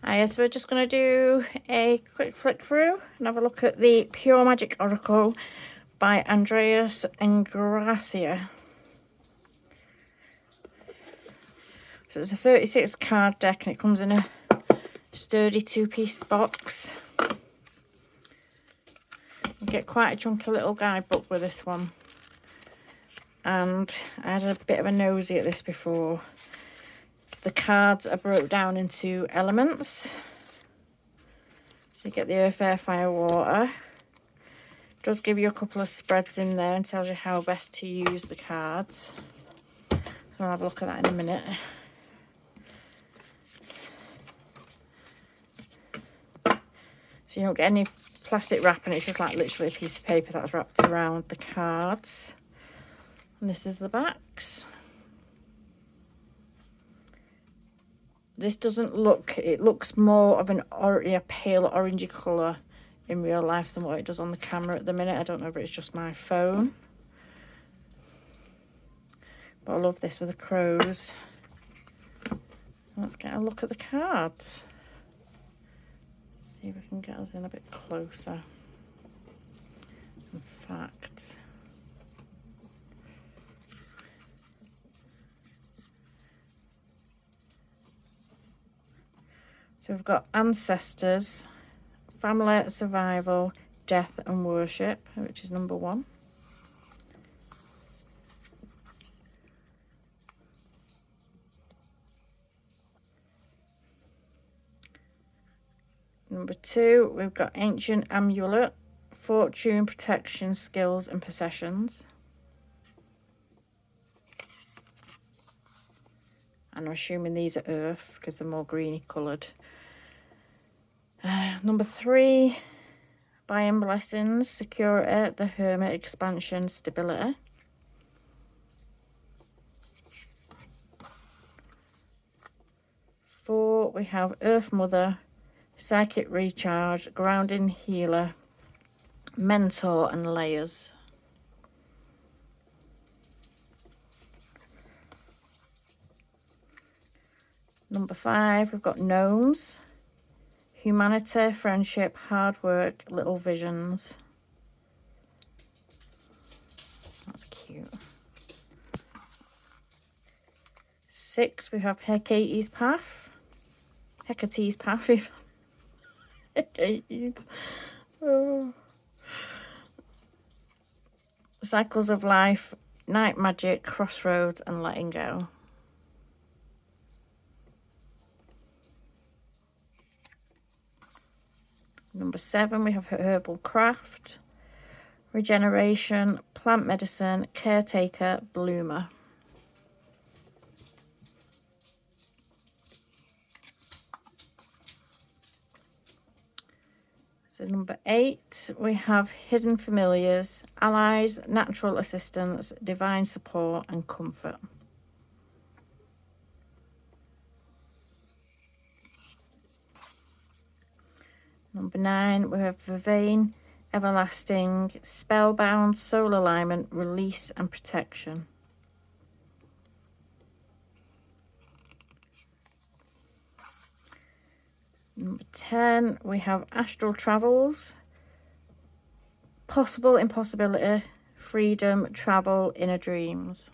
So we're just going to do a quick flick through and have a look at the Pure Magic Oracle by Andreas Ingracia. So it's a 36 card deck and it comes in a sturdy 2-piece box. You get quite a chunky little guidebook with this one. And I had a bit of a nosy at this before. The cards are broke down into elements. So you get the earth, air, fire, water. It does give you a couple of spreads in there and tells you how best to use the cards. So I'll have a look at that in a minute. So you don't get any plastic wrapping, it's just like literally a piece of paper that's wrapped around the cards. And this is the backs. This doesn't look, it looks more of a pale orangey colour in real life than what it does on the camera at the minute. I don't know if it's just my phone. But I love this with the crows. Let's get a look at the cards. See if we can get us in a bit closer. In fact, so we've got ancestors, family, survival, death and worship, which is number 1. Number 2, we've got ancient amulet, fortune, protection, skills and possessions. And I'm assuming these are earth because they're more greeny coloured. Number 3, buy-in blessings, security, the hermit, expansion, stability. Four, we have Earth Mother, psychic recharge, grounding healer, mentor and layers. Number 5, we've got gnomes, humanity, friendship, hard work, little visions. That's cute. 6, we have Hecate's path. Hecate's path. Hecate's. Oh. Cycles of life, night magic, crossroads and letting go. Number 7, we have herbal craft, regeneration, plant medicine, caretaker, bloomer. So number 8, we have hidden familiars, allies, natural assistance, divine support and comfort. Number 9, we have Vervain, everlasting, spellbound, soul alignment, release and protection. Number 10, we have astral travels, possible impossibility, freedom, travel, inner dreams.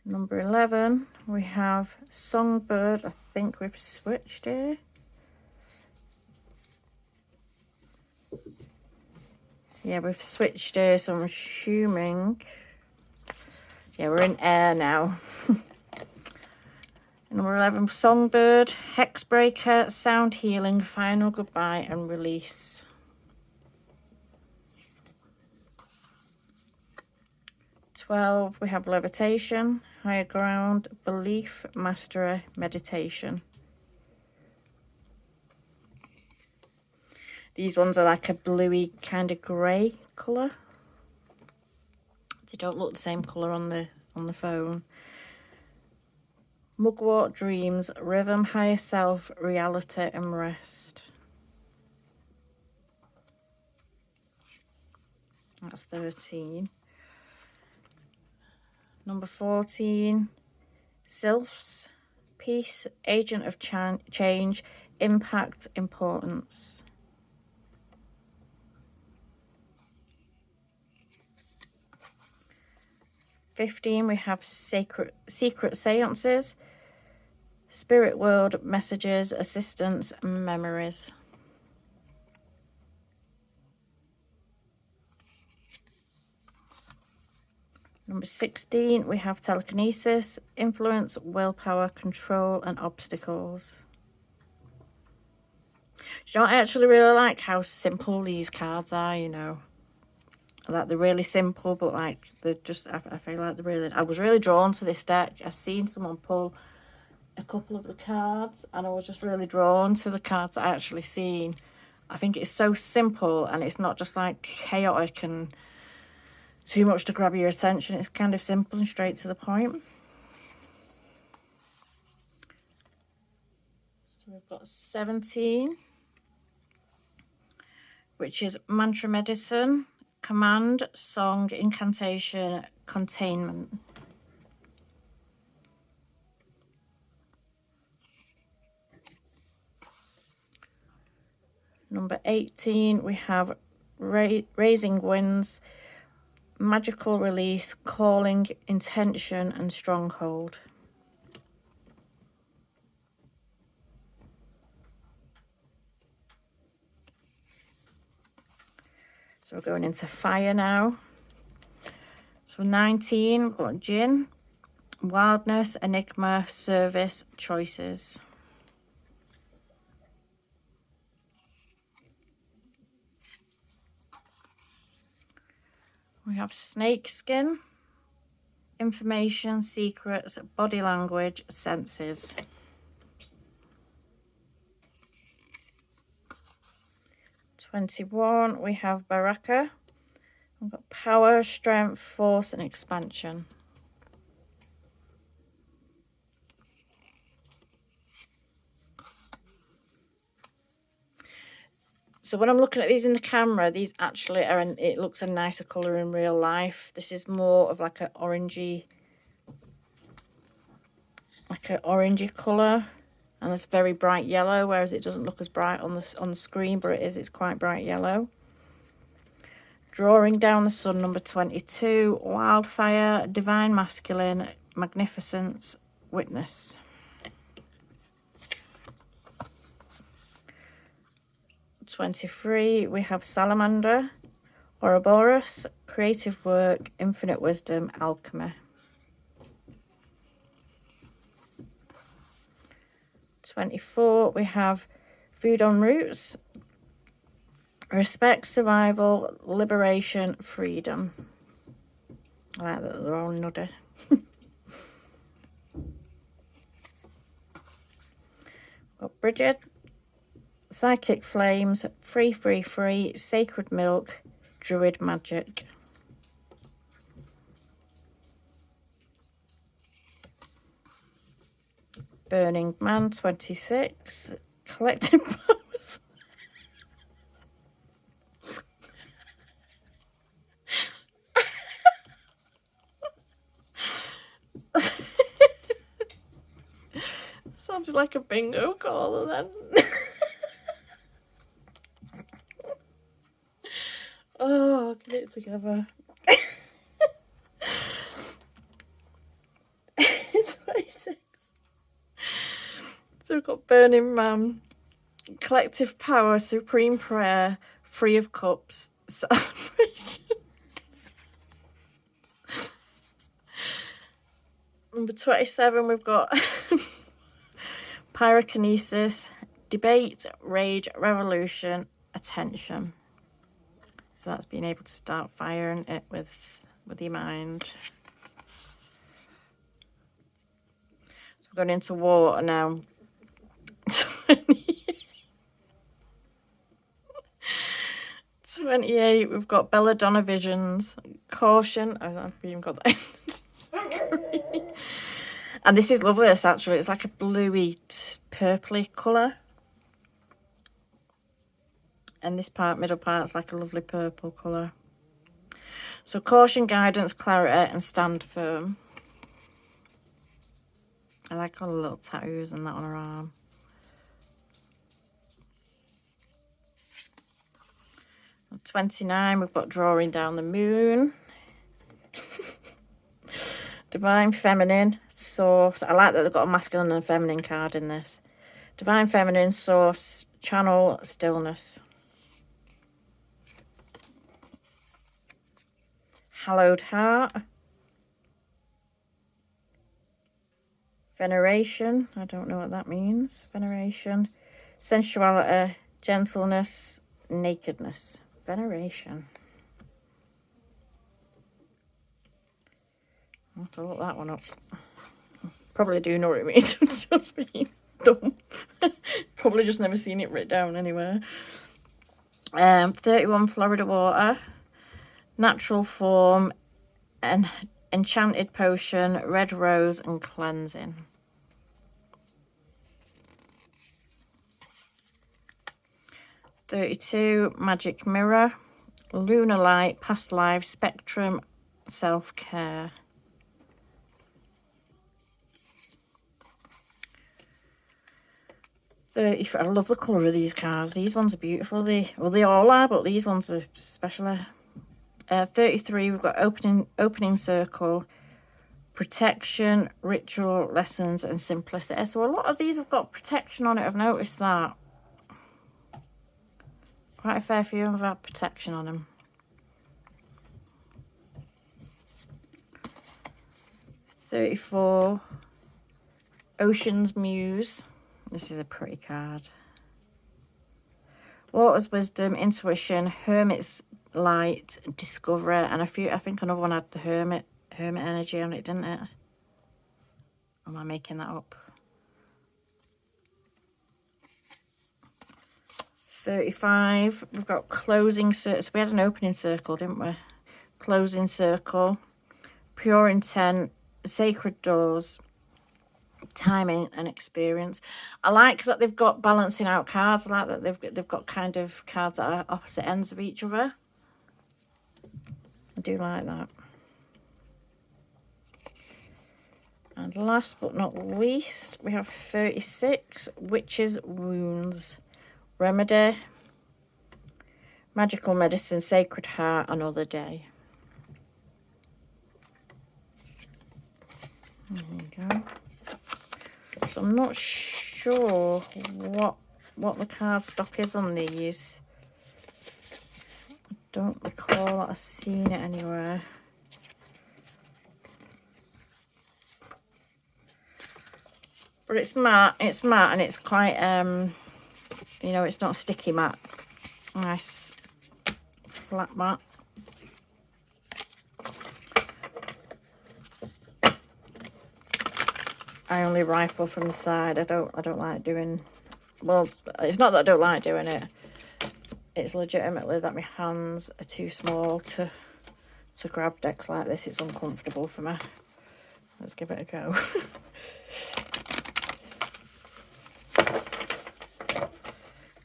Number 11, we have songbird. I think we've switched here. Yeah, we've switched here, so I'm assuming. Yeah, we're in air now. Number 11, songbird, hexbreaker, sound healing, final goodbye and release. We have levitation, higher ground, belief, mastery, meditation. These ones are like a bluey kind of grey colour. They don't look the same colour on the phone. Mugwort, dreams, rhythm, higher self, reality and rest. That's 13. Number 14, sylphs, peace, agent of change, impact, importance. $15, we have secret seances, spirit world, messages, assistance, memories. Number 16, we have telekinesis, influence, willpower, control, and obstacles. Do you know what? I actually really like how simple these cards are, you know. Like, they're really simple, but like they're just, I feel like they're really, I was really drawn to this deck. I've seen someone pull a couple of the cards and I was just really drawn to the cards I actually seen. I think it's so simple and it's not just like chaotic and too much to grab your attention. It's kind of simple and straight to the point. So we've got 17, which is mantra medicine, command, song, incantation, containment. Number 18, we have raising winds, magical release, calling, intention, and stronghold. So we're going into fire now. So 19, we've got Jinn, wildness, enigma, service, choices. We have snake skin, information, secrets, body language, senses. $21, we have Baraka. We've got power, strength, force, and expansion. So when I'm looking at these in the camera, these actually are, it looks a nicer colour in real life. This is more of like an orangey colour, and it's very bright yellow, whereas it doesn't look as bright on the screen, but it's quite bright yellow. Drawing down the sun, number 22, wildfire, divine masculine, magnificence, witness. $23, we have salamander, Ouroboros, creative work, infinite wisdom, alchemy. $24, we have food on roots, respect, survival, liberation, freedom. I like that they're all nuddy. Got Bridget, psychic flames, free, sacred milk, druid magic. Burning Man, 26, collective powers. Sounded like a bingo caller then. Oh, get it together. 26. So we've got Burning Man, collective power, supreme prayer, free of cups, celebration. Number 27, we've got pyrokinesis, debate, rage, revolution, attention. So that's being able to start firing it with your mind. So we're going into water now. 28, we've got belladonna visions, caution. I've even got that. And this is lovely, this actually. It's like a bluey, purpley colour. And this middle part's like a lovely purple colour. So caution, guidance, clarity, and stand firm. I like all the little tattoos and that on her arm. On 29, we've got drawing down the moon. Divine Feminine, Source. I like that they've got a masculine and a feminine card in this. Divine Feminine, Source, Channel, Stillness. Hallowed Heart. Veneration. I don't know what that means. Veneration. Sensuality, gentleness, nakedness. Veneration. I'll have to look that one up. Probably do know what it means. Just being dumb. Probably just never seen it written down anywhere. 31 Florida Water. Natural Form. And Enchanted Potion. Red Rose and Cleansing. Magic Mirror. Lunar Light. Past Life. Spectrum. Self-Care. I love the colour of these cards. These ones are beautiful. They all are, but these ones are especially. 33, we've got opening circle, protection, ritual, lessons, and simplicity. So a lot of these have got protection on it. I've noticed that. Quite a fair few have had protection on them. 34, Ocean's Muse. This is a pretty card. Water's Wisdom, Intuition, Hermit's Light, Discovery, and I think another one had the Hermit energy on it, didn't it? Or am I making that up? 35, we've got Closing Circle. So we had an opening circle, didn't we? Closing Circle, Pure Intent, Sacred Doors, Timing and Experience. I like that they've got balancing out cards. I like that they've got kind of cards that are opposite ends of each other. I do like that. And last but not least, we have 36, Witch's Wounds, Remedy, Magical Medicine, Sacred Heart, Another Day. There you go. So I'm not sure what the card stock is on these. I don't recall that I've seen it anywhere. But it's matte and it's quite you know, it's not sticky matte. Nice flat matte. I only rifle from the side. I don't like doing, well, it's not that I don't like doing it. It's legitimately that my hands are too small to grab decks like this. It's uncomfortable for me. Let's give it a go.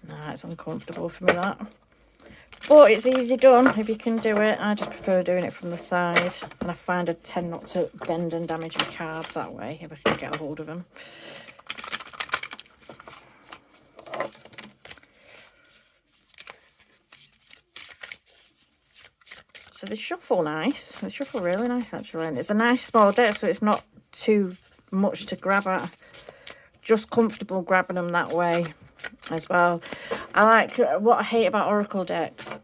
Nah, it's uncomfortable for me, that. But it's easy done if you can do it. I just prefer doing it from the side. And I find I tend not to bend and damage my cards that way if I can get a hold of them. So they shuffle nice. They shuffle really nice, actually. And it's a nice small deck, so it's not too much to grab at. Just comfortable grabbing them that way as well. I like what I hate about Oracle decks.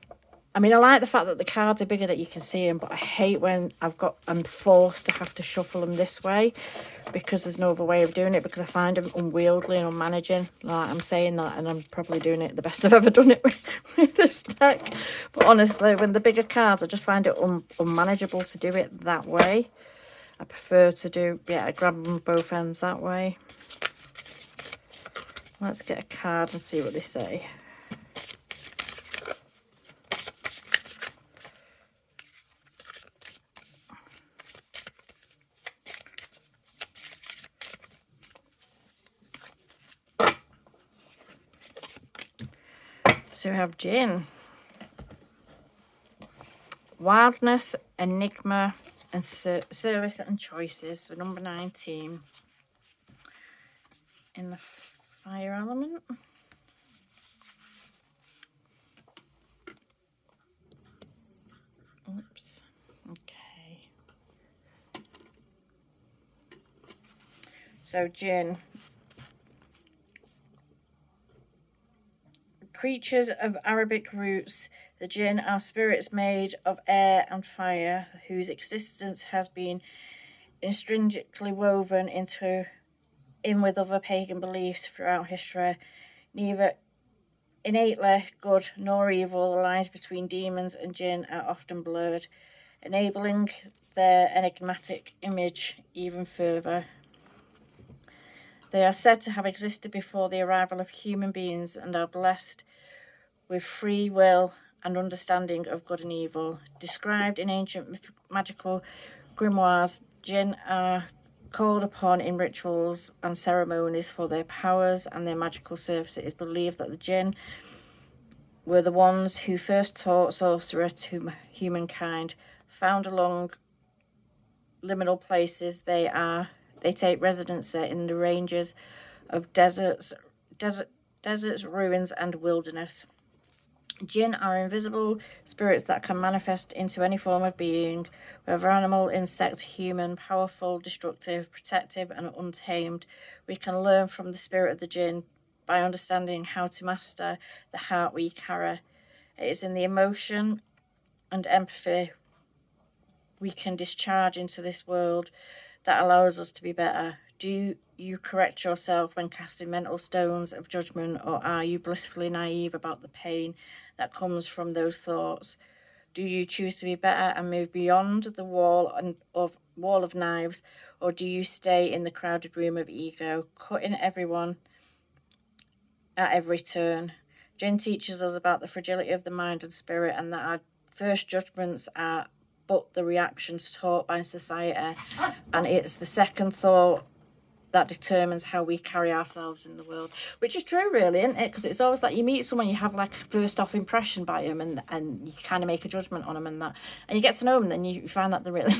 I mean, I like the fact that the cards are bigger that you can see them, but I hate when I'm forced to have to shuffle them this way because there's no other way of doing it, because I find them unwieldy and unmanaging. Like, I'm saying that and I'm probably doing it the best I've ever done it with this deck. But honestly, when the bigger cards, I just find it unmanageable to do it that way. I prefer to grab them both ends that way. Let's get a card and see what they say. So we have Gin. wildness, enigma, and service and choices. So number 19 in the fire element. Oops. Okay. So jinn. Creatures of Arabic roots, the jinn are spirits made of air and fire, whose existence has been intrinsically woven in with other pagan beliefs throughout history. Neither innately good nor evil, the lines between demons and jinn are often blurred, enabling their enigmatic image even further. They are said to have existed before the arrival of human beings and are blessed with free will and understanding of good and evil. Described in ancient magical grimoires, jinn are called upon in rituals and ceremonies for their powers and their magical service. It is believed that the jinn were the ones who first taught sorcery to humankind. Found along liminal places, they take residence in the ranges of deserts, ruins, and wilderness. Jinn are invisible spirits that can manifest into any form of being, whether animal, insect, human, powerful, destructive, protective, and untamed. We can learn from the spirit of the jinn by understanding how to master the heart we carry. It is in the emotion and empathy we can discharge into this world that allows us to be better. Do you correct yourself when casting mental stones of judgment, or are you blissfully naive about the pain that comes from those thoughts? Do you choose to be better and move beyond the wall of knives, or do you stay in the crowded room of ego, cutting everyone at every turn? Jinn teaches us about the fragility of the mind and spirit, and that our first judgments are but the reactions taught by society, and it's the second thought that determines how we carry ourselves in the world, which is true, really, isn't it? Because it's always like you meet someone, you have like a first off impression by them, and you kind of make a judgment on them, and you get to know them, and then you find that they're really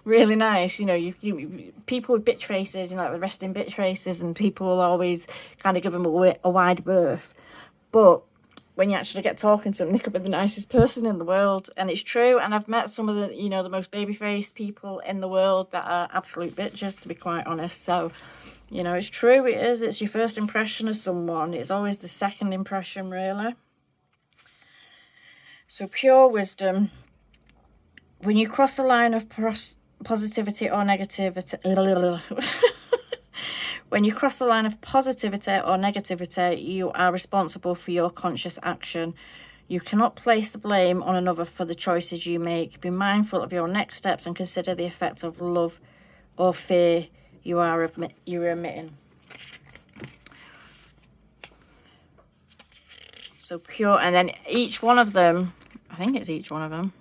really nice. You know, you people with bitch faces, you know, like resting bitch faces, and people will always kind of give them a wide berth, but when you actually get talking to them, they could be the nicest person in the world. And it's true. And I've met some of the, you know, the most baby-faced people in the world that are absolute bitches, to be quite honest. So, you know, it's true. It is. It's your first impression of someone. It's always the second impression, really. So pure wisdom. When you cross the line of positivity or negativity... When you cross the line of positivity or negativity, you are responsible for your conscious action. You cannot place the blame on another for the choices you make. Be mindful of your next steps and consider the effect of love or fear you're emitting. So pure, and then each one of them, I think it's each one of them.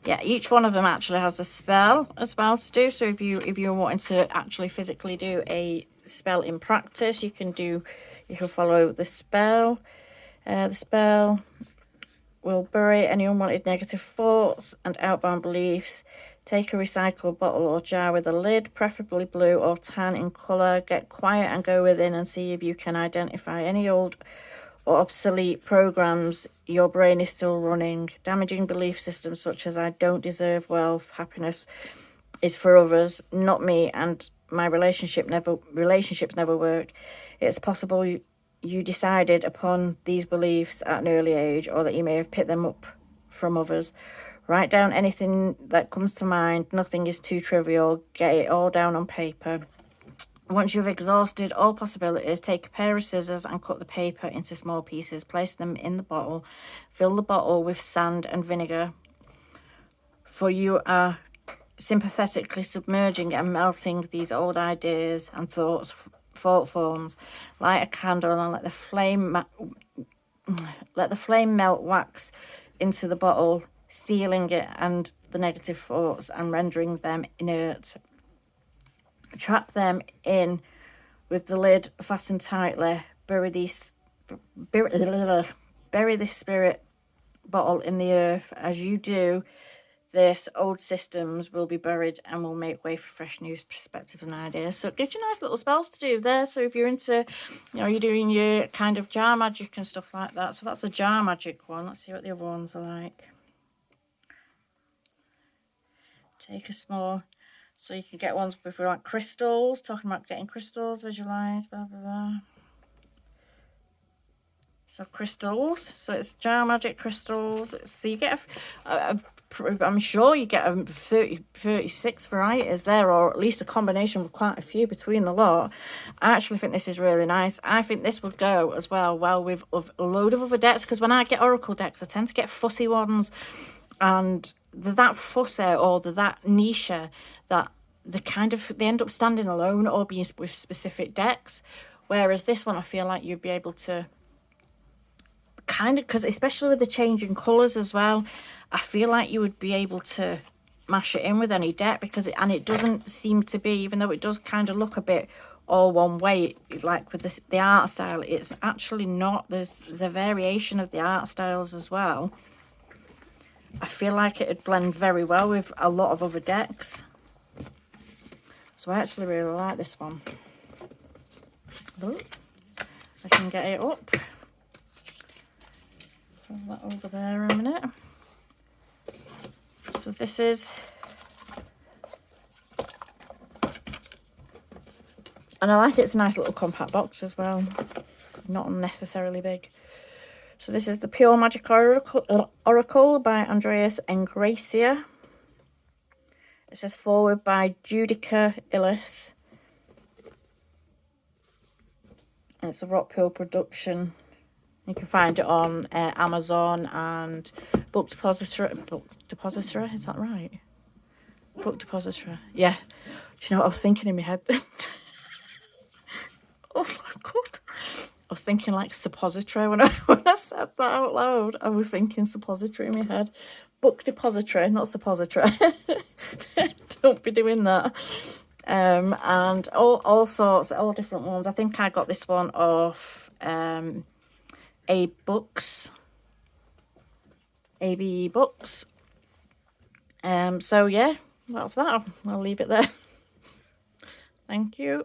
Yeah, each one of them actually has a spell as well to do. So if you're wanting to actually physically do a spell in practice, you can follow the spell. The spell will bury any unwanted negative thoughts and outbound beliefs. Take a recycled bottle or jar with a lid, preferably blue or tan in colour. Get quiet and go within and see if you can identify any old or obsolete programs your brain is still running. Damaging belief systems such as I don't deserve wealth, happiness is for others, not me, and my relationships never work. It's possible you decided upon these beliefs at an early age, or that you may have picked them up from others. Write down anything that comes to mind. Nothing is too trivial. Get it all down on paper. Once you've exhausted all possibilities, take a pair of scissors and cut the paper into small pieces. Place them in the bottle. Fill the bottle with sand and vinegar, for you are sympathetically submerging and melting these old ideas and thought forms. Light a candle and let the flame melt wax into the bottle, sealing it and the negative thoughts and rendering them inert. Trap them in with the lid fastened tightly. Bury this spirit bottle in the earth. As you do this, old systems will be buried and will make way for fresh new perspectives and ideas. So it gives you nice little spells to do there. So if you're into, you know, you're doing your kind of jar magic and stuff like that. So that's a jar magic one. Let's see what the other ones are like. Take a small, so you can get ones with like crystals, talking about getting crystals, visualize, blah, blah, blah. So crystals, so it's jar magic crystals. So you get, I'm sure you get 36 varieties there, or at least a combination of quite a few between the lot. I actually think this is really nice. I think this would go as well with a load of other decks, because when I get oracle decks, I tend to get fussy ones, and they're that fussy, or they're that niche, that they end up standing alone or being with specific decks. Whereas this one, I feel like you'd be able to kind of, because especially with the changing colours as well, I feel like you would be able to mash it in with any deck, because it doesn't seem to be, even though it does kind of look a bit all one way, like with the art style, it's actually not. There's a variation of the art styles as well. I feel like it would blend very well with a lot of other decks. So I actually really like this one. Oh, I can get it up. Throw that over there a minute. So this is, and I like it's a nice little compact box as well, not unnecessarily big. So this is the Pure Magic Oracle by Andreas Engracia. It says forward by Judica Illis. And it's a Rockpool production. You can find it on Amazon and Book Depository. Book Depository, is that right? Book Depository. Yeah. Do you know what I was thinking in my head? Oh my god. I was thinking like suppository when I said that out loud. I was thinking suppository in my head. Book Depository, not suppository. Don't be doing that. And all sorts, all different ones. I think I got this one off ABE Books. So yeah, that's that. I'll leave it there. Thank you.